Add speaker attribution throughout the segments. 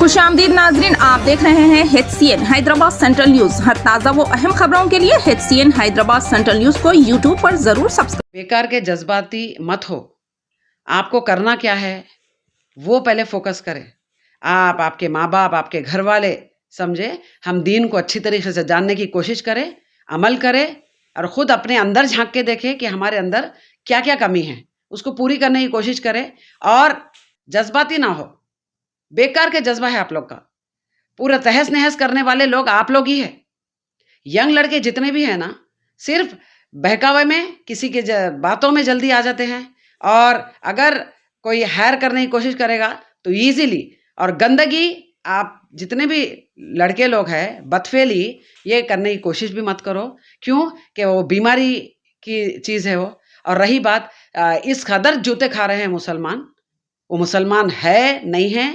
Speaker 1: खुशामदीद नाजरीन, आप देख रहे हैं HCN हैदराबाद सेंट्रल न्यूज। हर ताज़ा वो अहम खबरों के लिए HCN हैदराबाद सेंट्रल न्यूज को यूट्यूब पर जरूर सब्सक्राइब।
Speaker 2: बेकार के जज्बाती मत हो। आपको करना क्या है वो पहले फोकस करें। आप, आपके माँ बाप, आपके घर वाले समझे, हम दीन को अच्छी तरीके से जानने की कोशिश करें, अमल करें और ख़ुद अपने अंदर झांक के देखें कि हमारे अंदर क्या क्या कमी है, उसको पूरी करने की कोशिश करें और जज्बाती ना हो। बेकार के जज्बा है आप लोग का, पूरा तहस नहस करने वाले लोग आप लोग ही है। यंग लड़के जितने भी हैं ना, सिर्फ बहकावे में किसी के बातों में जल्दी आ जाते हैं और अगर कोई हैर करने की कोशिश करेगा तो ईजीली, और गंदगी, आप जितने भी लड़के लोग हैं बदफेली ये करने की कोशिश भी मत करो। क्यों कि वो बीमारी की चीज़ है वो। और रही बात, इस कदर जूते खा रहे हैं मुसलमान, वो मुसलमान है नहीं है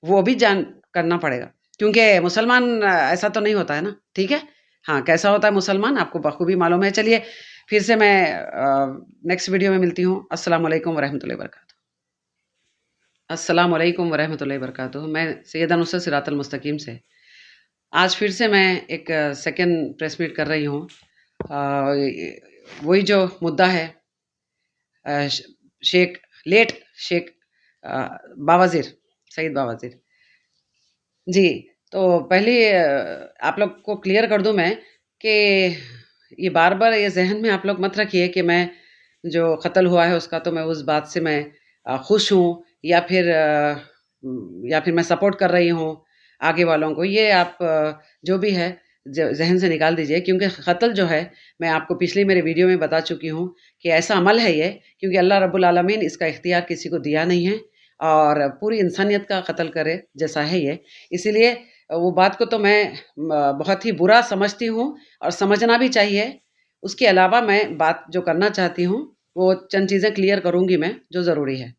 Speaker 2: वो भी जान करना पड़ेगा, क्योंकि मुसलमान ऐसा तो नहीं होता है ना। ठीक है, हाँ, कैसा होता है मुसलमान आपको बखूबी मालूम है। चलिए फिर से मैं नेक्स्ट वीडियो में मिलती हूँ। अस्सलाम वालेकुम वरहमतुल्लाहि वबरकातुहू। अस्सलाम वालेकुम वरहमतुल्लाहि वबरकातुहू। मैं सैयदा नुसरत सिरातुल मुस्तकीम से आज फिर से मैं एक सेकंड प्रेस मीट कर रही हूँ। वही जो मुद्दा है, लेट शेख बावाज़िर, सईद बावाज़िर जी। तो पहले आप लोग को क्लियर कर दूं मैं कि ये बार बार ये जहन में आप लोग मत रखिए कि मैं जो कत्ल हुआ है उसका तो मैं उस बात से मैं खुश हूँ या फिर मैं सपोर्ट कर रही हूँ आगे वालों को। ये आप जो भी है जहन से निकाल दीजिए, क्योंकि कत्ल जो है मैं आपको पिछली मेरे वीडियो में बता चुकी हूँ कि ऐसा अमल है ये, क्योंकि अल्लाह रब्बुल आलमीन इसका इख्तियार किसी को दिया नहीं है और पूरी इंसानियत का कत्ल करे जैसा है ये। इसीलिए वो बात को तो मैं बहुत ही बुरा समझती हूँ और समझना भी चाहिए। उसके अलावा मैं बात जो करना चाहती हूँ वो चंद चीज़ें क्लियर करूँगी मैं जो ज़रूरी है।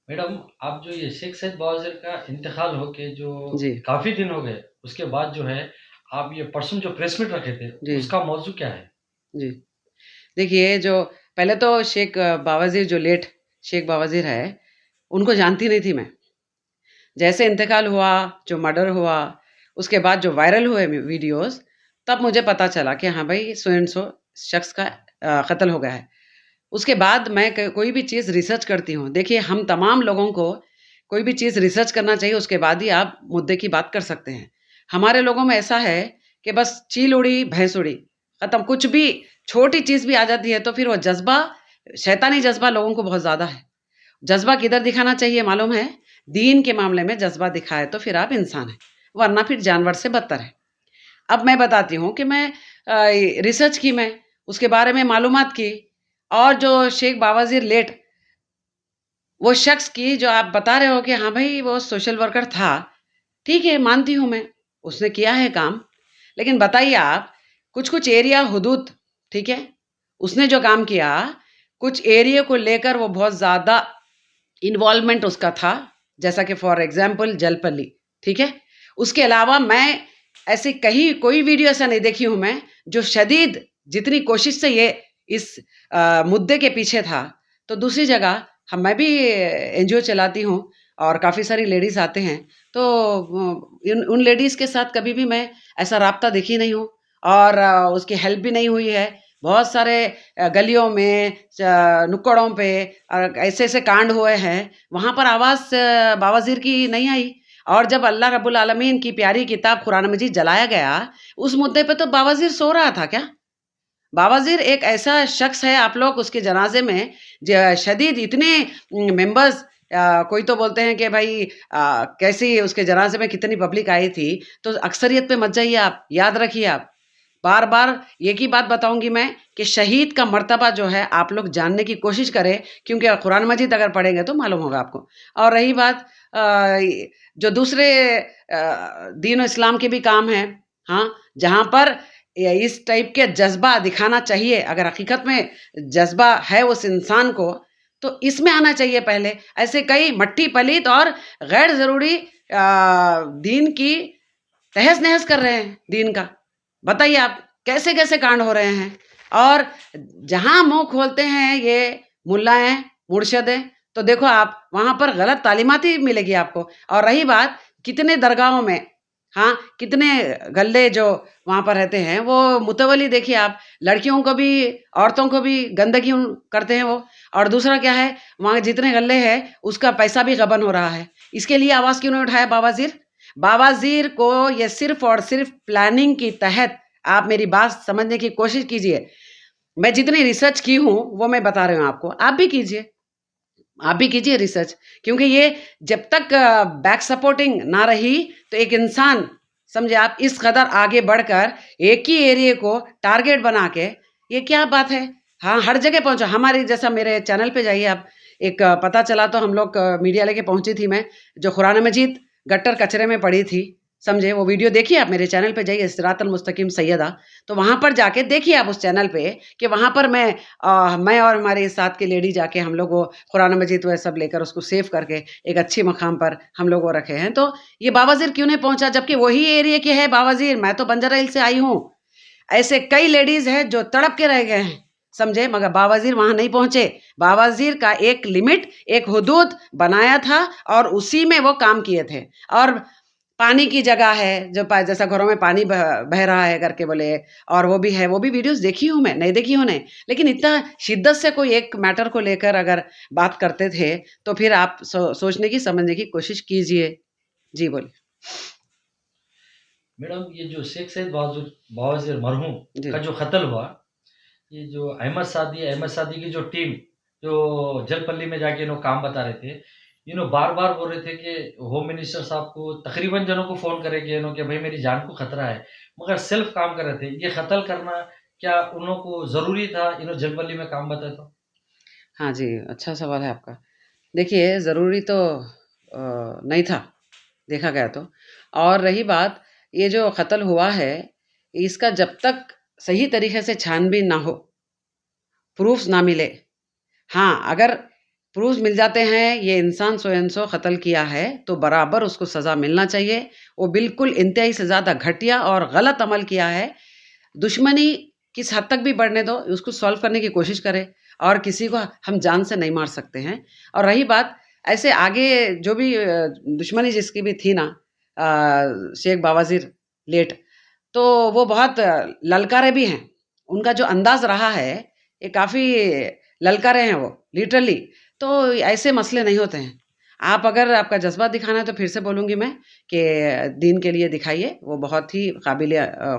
Speaker 3: मैडम, आप जो ये शेख सैयद बावाज़िर का इंतकाल होके जो
Speaker 2: जी
Speaker 3: काफ़ी दिन हो गए, उसके बाद जो है आप ये परसों जो प्रेस मीट रखे थे,
Speaker 2: जी
Speaker 3: उसका मौजू क्या है?
Speaker 2: जी, देखिए, जो पहले तो शेख बावाज़िर, जो लेट शेख बावाज़िर है, उनको जानती नहीं थी मैं। जैसे इंतकाल हुआ, जो मर्डर हुआ, उसके बाद जो वायरल हुए वीडियोस, तब मुझे पता चला कि हाँ भाई, सो एंड सो शख्स का कत्ल हो गया है। उसके बाद मैं कोई भी चीज़ रिसर्च करती हूँ। देखिए, हम तमाम लोगों को कोई भी चीज़ रिसर्च करना चाहिए, उसके बाद ही आप मुद्दे की बात कर सकते हैं। हमारे लोगों में ऐसा है कि बस चील उड़ी भैंस उड़ी, ख़त्म। कुछ भी छोटी चीज़ भी आ जाती है तो फिर वो जज्बा, शैतानी जज्बा लोगों को बहुत ज़्यादा है। जज्बा किधर दिखाना चाहिए मालूम है? दीन के मामले में जज्बा दिखाए तो फिर आप इंसान हैं, वरना फिर जानवर से बदतर है। अब मैं बताती हूँ कि मैं रिसर्च की, मैं उसके बारे में मालूमात की, और जो शेख बावाज़िर लेट, वो शख्स की जो आप बता रहे हो कि हाँ भाई वो सोशल वर्कर था, ठीक है, मानती हूँ मैं, उसने किया है काम। लेकिन बताइए आप, कुछ-कुछ एरिया हुदूद, ठीक है? उसने जो काम किया, कुछ एरिया को लेकर वो बहुत ज़्यादा इन्वॉल्वमेंट उसका था, जैसा कि फॉर एग्ज़ाम्पल जलपल्ली, ठीक है? उसके अलावा मैं ऐसी कहीं कोई वीडियो ऐसा नहीं देखी हूँ मैं, जो शदीद जितनी कोशिश से ये इस मुद्दे के पीछे था। तो दूसरी जगह मैं भी एनजीओ चलाती हूँ और काफ़ी सारी लेडीज़ आते हैं, तो उन लेडीज़ के साथ कभी भी मैं ऐसा राब्ता देखी नहीं हूँ और उसकी हेल्प भी नहीं हुई है। बहुत सारे गलियों में, नुक्कड़ों पे ऐसे-ऐसे कांड हुए हैं, वहाँ पर आवाज़ बावाज़िर की नहीं आई। और जब अल्लाह रब्बुल आलमीन की प्यारी किताब कुरान मजीद जलाया गया, उस मुद्दे पे तो बावाज़िर सो रहा था क्या? बावाज़िर एक ऐसा शख्स है, आप लोग उसके जनाजे में शदीद इतने मेंबर्स, कोई तो बोलते हैं कि भाई कैसी उसके जनाजे में कितनी पब्लिक आई थी, तो अक्सरियत पे मत जाइए आप, याद रखिए आप। बार-बार एक ही बात बताऊँगी मैं कि शहीद का मर्तबा जो है आप लोग जानने की कोशिश करें, क्योंकि कुरान मजीद अगर पढ़ेंगे तो मालूम होगा आपको। और रही बात जो दूसरे दीन इस्लाम के भी काम हैं, हाँ, जहाँ पर इस टाइप के जज्बा दिखाना चाहिए, अगर हकीकत में जज्बा है उस इंसान को, तो इसमें आना चाहिए पहले। ऐसे कई मट्टी पलीत और गैर ज़रूरी दीन की तहस-नहस कर रहे हैं दीन का। बताइए आप कैसे-कैसे कांड हो रहे हैं, और जहाँ मुँह खोलते हैं ये मुल्लाएँ, मुर्शिद हैं, तो देखो आप वहाँ पर गलत तालीमात ही मिलेगी आपको। और रही बात कितने दरगाहों में, हाँ, कितने गल्ले जो वहाँ पर रहते हैं, वो मुतवली देखिए आप, लड़कियों को भी औरतों को भी गंदगी करते हैं वो। और दूसरा क्या है, वहाँ जितने गल्ले हैं उसका पैसा भी गबन हो रहा है। इसके लिए आवाज़ क्यों नहीं उठाया बावाज़ीर? बावाज़ीर को ये सिर्फ और सिर्फ प्लानिंग के तहत, आप मेरी बात समझने की कोशिश कीजिए। मैं जितनी रिसर्च की हूँ वो मैं बता रही हूँ आपको, आप भी कीजिए, आप भी कीजिए रिसर्च। क्योंकि ये जब तक बैक सपोर्टिंग ना रही तो एक इंसान, समझे आप, इस कदर आगे बढ़कर एक ही एरिया को टारगेट बना के, ये क्या बात है? हाँ, हर जगह पहुंचा। हमारी जैसा मेरे चैनल पे जाइए आप, एक पता चला तो हम लोग मीडिया लेके पहुंची थी मैं, जो कुरान मजीद गट्टर कचरे में पड़ी थी, समझे, वो वीडियो देखिए आप, मेरे चैनल पे जाइए, सिरातल मुस्तकीम सैयदा, तो वहाँ पर जाके देखिए आप उस चैनल पे कि वहाँ पर मैं और हमारे साथ की लेडी जाके हम लोग वो कुरान मजीद वह सब लेकर उसको सेव करके एक अच्छी मकाम पर हम लोग वो रखे हैं। तो ये बावाज़ीर क्यों नहीं पहुंचा, जबकि वही एरिया के है बावाज़ीर। मैं तो बंजारा हिल से आई हूँ, ऐसे कई लेडीज हैं जो तड़प के रह गए हैं, समझे, मगर बावाज़ीर वहां नहीं पहुंचे। बावाज़ीर का एक लिमिट, एक हुदूद बनाया था और उसी में वो काम किए थे। और पानी की जगह है जो जैसा घरों में पानी बह रहा है करके बोले, और वो भी है, वो भी वीडियोस देखी हूँ मैं, नहीं देखी हूँ नहीं, लेकिन इतना शिद्दत से कोई एक मैटर को लेकर अगर बात करते थे तो फिर आप सोचने की, समझने की कोशिश कीजिए। जी बोलिए।
Speaker 3: मैडम, ये जो शेख सैयद बावाज़ीर मरहूम
Speaker 2: जी
Speaker 3: का जो कत्ल हुआ, ये जो अहमद सादी की जो टीम जो जलपल्ली में जाके काम बता रहे थे, बार बार बोल रहे थे कि होम मिनिस्टर साहब को तकरीबन जनों को फोन करे कि भाई मेरी जान को खतरा है, मगर सेल्फ काम कर रहे थे। ये कत्ल करना क्या उन लोगों को जरूरी था? जलपल्ली में काम बताए तो।
Speaker 2: हाँ जी, अच्छा सवाल है आपका। देखिए, ज़रूरी तो नहीं था देखा गया तो। और रही बात, ये जो कत्ल हुआ है, इसका जब तक सही तरीके से छानबीन ना हो, प्रूफ्स ना मिले, हाँ, अगर प्रूफ्स मिल जाते हैं ये इंसान सो एंड सो कत्ल किया है, तो बराबर उसको सज़ा मिलना चाहिए। वो बिल्कुल इंतहाई से ज़्यादा घटिया और गलत अमल किया है। दुश्मनी किस हद तक भी बढ़ने दो, उसको सॉल्व करने की कोशिश करें, और किसी को हम जान से नहीं मार सकते हैं। और रही बात, ऐसे आगे जो भी दुश्मनी जिसकी भी थी ना, शेख बावाज़ीर लेट, तो वो बहुत ललकारे भी हैं। उनका जो अंदाज़ रहा है, ये काफ़ी ललकारे हैं वो, लिटरली। तो ऐसे मसले नहीं होते हैं। आप अगर आपका जज़्बा दिखाना है तो फिर से बोलूँगी मैं कि दीन के लिए दिखाइए, वो बहुत ही काबिल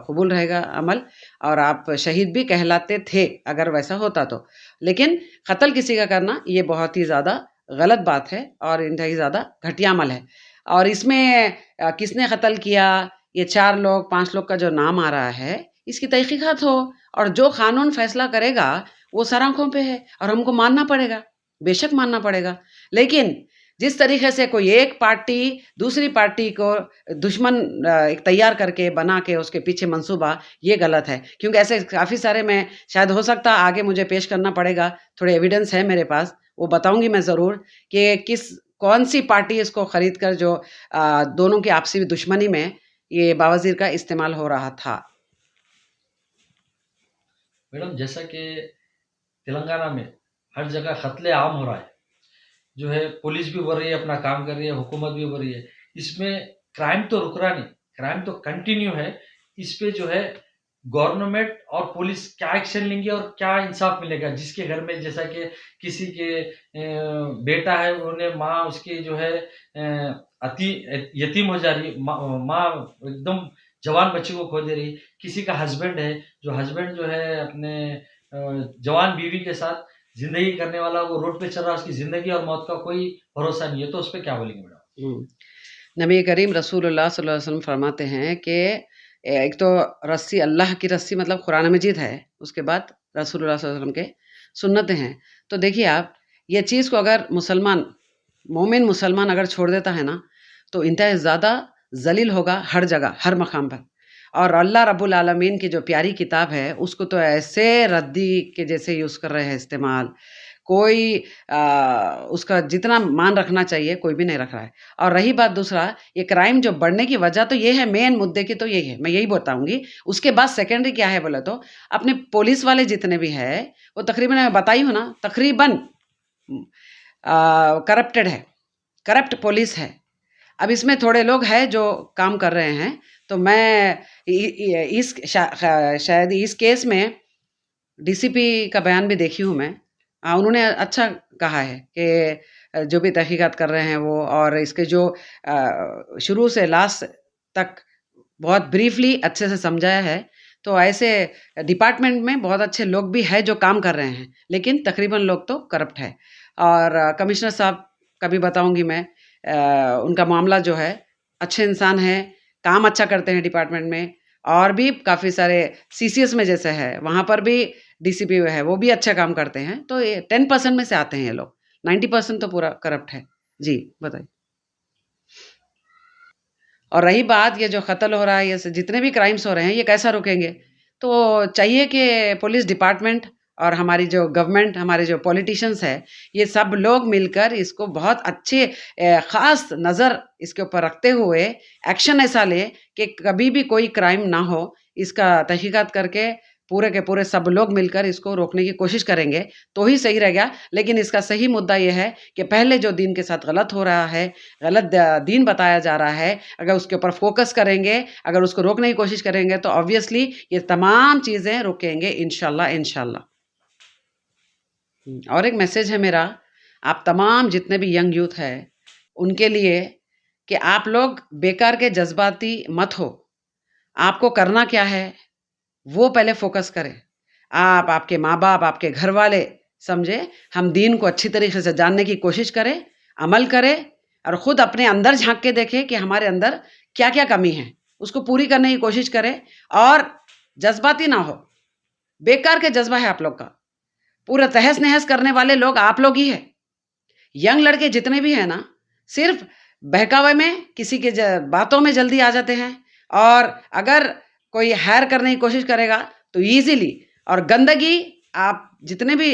Speaker 2: कबूल रहेगा अमल, और आप शहीद भी कहलाते थे अगर वैसा होता तो। लेकिन कत्ल किसी का करना ये बहुत ही ज़्यादा गलत बात है और इंतहाई ज़्यादा घटिया अमल है। और इसमें किसने कत्ल किया, ये 4 लोग 5 लोग का जो नाम आ रहा है, इसकी तहकीकात हो, और जो कानून फैसला करेगा वो सर आँखों पे है और हमको मानना पड़ेगा, बेशक मानना पड़ेगा। लेकिन जिस तरीके से कोई एक पार्टी दूसरी पार्टी को दुश्मन एक तैयार करके बना के उसके पीछे मंसूबा, ये गलत है। क्योंकि ऐसे काफ़ी सारे, मैं शायद हो सकता आगे मुझे पेश करना पड़ेगा, थोड़े एविडेंस है मेरे पास, वो बताऊंगी मैं ज़रूर कि कौन सी पार्टी इसको खरीद कर जो दोनों की आपसी दुश्मनी में ये बावाज़ीर का इस्तेमाल हो रहा था।
Speaker 3: मैडम, जैसा कि तेलंगाना में हर जगह कत्ले आम हो रहा है, जो है पुलिस भी बोल रही है अपना काम कर रही है, हुकूमत भी बोल रही है, इसमें क्राइम तो रुक रहा नहीं, क्राइम तो कंटिन्यू है। इस पे जो है गवर्नमेंट और पुलिस क्या एक्शन लेंगे और क्या इंसाफ मिलेगा? जिसके घर में जैसा कि किसी के बेटा है, उन्होंने माँ उसकी जो है अति यतीम हो जा रही है, माँ एकदम जवान बच्चे को खो दे रही। किसी का हस्बैंड है, जो हस्बैंड जो है अपने जवान बीवी के साथ जिंदगी करने वाला, वो रोड पे चल रहा है, उसकी जिंदगी और मौत का कोई भरोसा नहीं है। तो उस पर क्या बोलेंगे मैडम?
Speaker 2: नबी करीम रसूलुल्लाह सल्लल्लाहु अलैहि वसल्लम फरमाते हैं कि एक तो रस्सी, अल्लाह की रस्सी मतलब कुरान मजीद है, उसके बाद रसूलुल्लाह सल्लल्लाहु अलैहि वसल्लम के सुन्नतें हैं। तो देखिए आप, ये चीज़ को अगर मुसलमान, मोमिन मुसलमान अगर छोड़ देता है ना, तो इंतहा ज़्यादा जलील होगा हर जगह, हर मकाम पर। और अल्लाह रब्बुल आलमीन की जो प्यारी किताब है, उसको तो ऐसे रद्दी के जैसे यूज़ कर रहे हैं इस्तेमाल, कोई उसका जितना मान रखना चाहिए कोई भी नहीं रख रहा है। और रही बात दूसरा, ये क्राइम जो बढ़ने की वजह तो ये है, मेन मुद्दे की तो यही है, मैं यही बताऊंगी। उसके बाद सेकेंडरी क्या है बोले तो, अपने पुलिस वाले जितने भी है, वो तकरीबन, मैं बताई हूँ ना, तकरीबन करप्टेड है, करप्ट पुलिस है। अब इसमें थोड़े लोग हैं जो काम कर रहे हैं, तो मैं शायद इस केस में डीसीपी का बयान भी देखी हूँ मैं। उन्होंने अच्छा कहा है कि जो भी तहकीकात कर रहे हैं वो, और इसके जो शुरू से लास्ट तक बहुत ब्रीफली अच्छे से समझाया है। तो ऐसे डिपार्टमेंट में बहुत अच्छे लोग भी हैं जो काम कर रहे हैं, लेकिन तकरीबन लोग तो करप्ट है। और कमिश्नर साहब का भी बताऊंगी मैं, उनका मामला जो है, अच्छे इंसान हैं, काम अच्छा करते हैं डिपार्टमेंट में, और भी काफ़ी सारे सीसीएस में जैसे है वहाँ पर भी डीसीपी है, वो भी अच्छा काम करते हैं। तो ये 10% में से आते हैं ये लोग, 90% तो पूरा करप्ट है। जी बताइए। और रही बात ये जो कत्ल हो रहा है, ये जितने भी क्राइम्स हो रहे हैं, ये कैसा रुकेंगे? तो चाहिए कि पुलिस डिपार्टमेंट और हमारी जो गवर्नमेंट, हमारे जो पॉलिटिशियंस है, ये सब लोग मिलकर इसको बहुत अच्छे ख़ास नज़र इसके ऊपर रखते हुए एक्शन ऐसा ले कि कभी भी कोई क्राइम ना हो। इसका तहकीकात करके पूरे के पूरे सब लोग मिलकर इसको रोकने की कोशिश करेंगे तो ही सही रहेगा। लेकिन इसका सही मुद्दा ये है कि पहले जो दीन के साथ गलत हो रहा है, गलत दीन बताया जा रहा है, अगर उसके ऊपर फोकस करेंगे, अगर उसको रोकने की कोशिश करेंगे, तो ऑब्वियसली ये तमाम चीज़ें रुकेंगे इंशाल्लाह इंशाल्लाह। और एक मैसेज है मेरा, आप तमाम जितने भी यंग यूथ है उनके लिए, कि आप लोग बेकार के जज्बाती मत हो। आपको करना क्या है वो पहले फोकस करें। आप, आपके माँ बाप, आपके घर वाले समझे, हम दीन को अच्छी तरीके से जानने की कोशिश करें, अमल करें, और ख़ुद अपने अंदर झांक के देखें कि हमारे अंदर क्या क्या कमी है, उसको पूरी करने की कोशिश करें। और जज्बाती ना हो, बेकार के जज्बा है आप लोग का, पूरा तहस नहस करने वाले लोग आप लोग ही है। यंग लड़के जितने भी हैं ना, सिर्फ बहकावे में, किसी के बातों में जल्दी आ जाते हैं, और अगर कोई हायर करने की कोशिश करेगा तो ईजीली, और गंदगी, आप जितने भी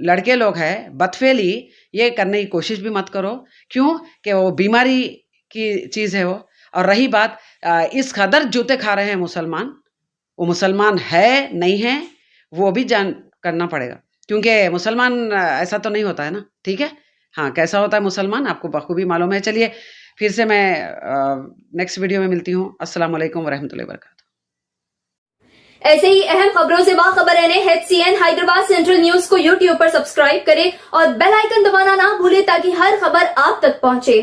Speaker 2: लड़के लोग हैं, बदफेली ये करने की कोशिश भी मत करो। क्यों कि वो बीमारी की चीज़ है वो। और रही बात, इस कदर जूते खा रहे हैं मुसलमान, वो मुसलमान है नहीं है वो भी जान करना पड़ेगा, क्योंकि मुसलमान ऐसा तो नहीं होता है ना। ठीक है, हाँ, कैसा होता है मुसलमान आपको बखूबी मालूम है। चलिए फिर से मैं नेक्स्ट वीडियो में मिलती हूँ। अस्सलाम वालेकुम वरहमतुल्लाहि वबरकातुहू।
Speaker 4: ऐसे ही अहम खबरों से बाखबर रहने HCN हैदराबाद सेंट्रल न्यूज को YouTube पर सब्सक्राइब करें और बेल आइकन दबाना ना भूलें ताकि हर खबर आप तक पहुंचे।